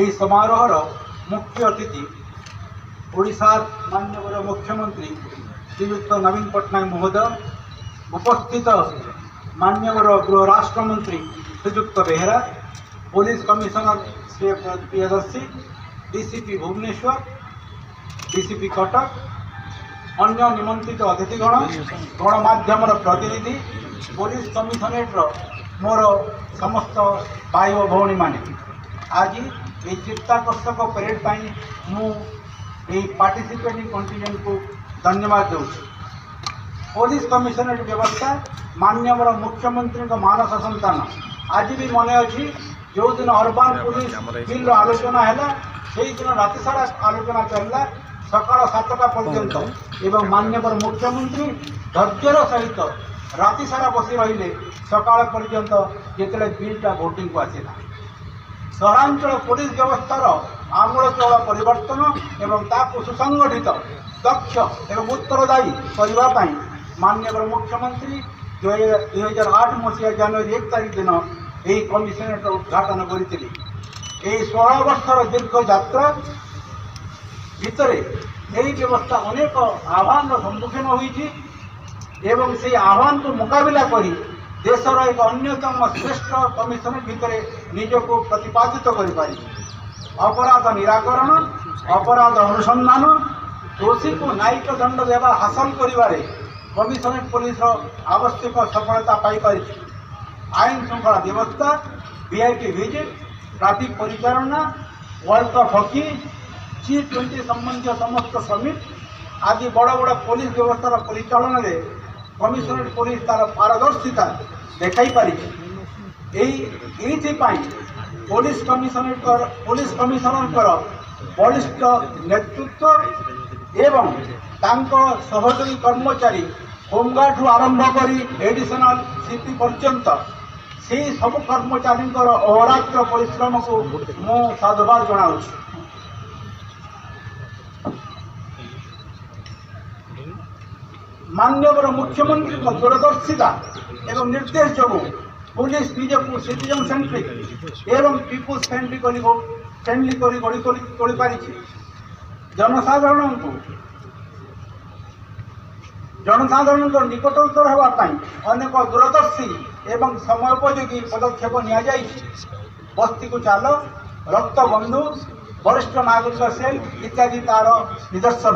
এই সমারোহর মুখ্য অতিথি ওড়িশার মাননীয় মুখ্যমন্ত্রী শ্রীযুক্ত নবীন পট্টনায়ক মহোদয়, উপস্থিত মাননীয় গৃহ রাষ্ট্রমন্ত্রী Srijukta Behera, police commissioner Shri Priyadarshi, DCP Bhubaneswar, DCP Cuttack, অন্য নিমন্ত্রিত অতিথিগণ, গণমাধ্যমর প্রতিনিধি, পুলিশ কমিশনরেটর মোর সমস্ত ভাই ও ভৌণী মানে, আজ এই চিত্তাকর্ষক প্যারেড পাই মু এই পার্টিসিপেটিং কন্টিজেন্ট को धन्यवाद दूँ। पुलिस कमिशनरेट व्यवस्था माननीय मुख्यमंत्री मानस सन्तान आज भी मन अच्छी जो दिन अर्बान पुलिस बिल आलोचना है से दिन राति सारा आलोचना चलला सकाल 7टा पर्यंत एवं माननीय मुख्यमंत्री धैर्यर सहित राति सारा बसी रही सकाल पर्यंत जिते बिलटा भोटिंग को आसला। सहरांचल पुलिस व्यवस्थार आमूलचूल परिवर्तन एवं ताकू सुसंगठित दक्ष एवं उत्तरदायी करने माननीय मुख्यमंत्री 2008 मसीहा जनवरी 1 तारीख दिन यही कमिशनरेट उद्घाटन करते। 16 वर्षर दीर्घ यात्रा भितर यही व्यवस्था अनेक आह्वान सम्मुखीन होती एवं से आह्वान को मुकाबला कर देशर एक अन्यतम श्रेष्ठ कमिशनरेट भितर निजको प्रतिपादित कर अपराध निराकरण, अपराध अनुसंधान, दोषी को न्यायिक दंड देवा हासिल करिबारे कमिशनरेट पुलिस आवश्यक सफलता पाई पारि। आईन श्रृंखला व्यवस्था, वीआईपी विजिट, ट्राफिक परिचालना, वर्ल्ड कप हॉकी, G20 संबंधी समस्त समिट आदि बड़ बड़ पुलिस व्यवस्थार परिचालन में कमिशनरेट पुलिस तार पारदर्शिता देखाई पारि। पुलिस कमिशनर बलिष्ठ नेतृत्व एवं तांको सहयोगी कर्मचारी होमगार्ड आरंभ कर एडिशनल सीपी पर्यंत से सब कर्मचारी अहोरात्र परिश्रम को मु साधुवाद जनाऊँ। माननीय मुख्यमंत्री दूरदर्शिता एवं निर्देश जो पुलिस निजक सिटीजन सेंट्रिक एवं पीपुल्स फ्रेंडली कर पारी। जनसाधारण निकटतर होगापी अनेक दूरदर्शी एवं समयोपयोगी पदक्षेप नि बस्ती को चाल, रक्त बंधु, वरिष्ठ नागरिक सेल इत्यादि तार निदर्शन।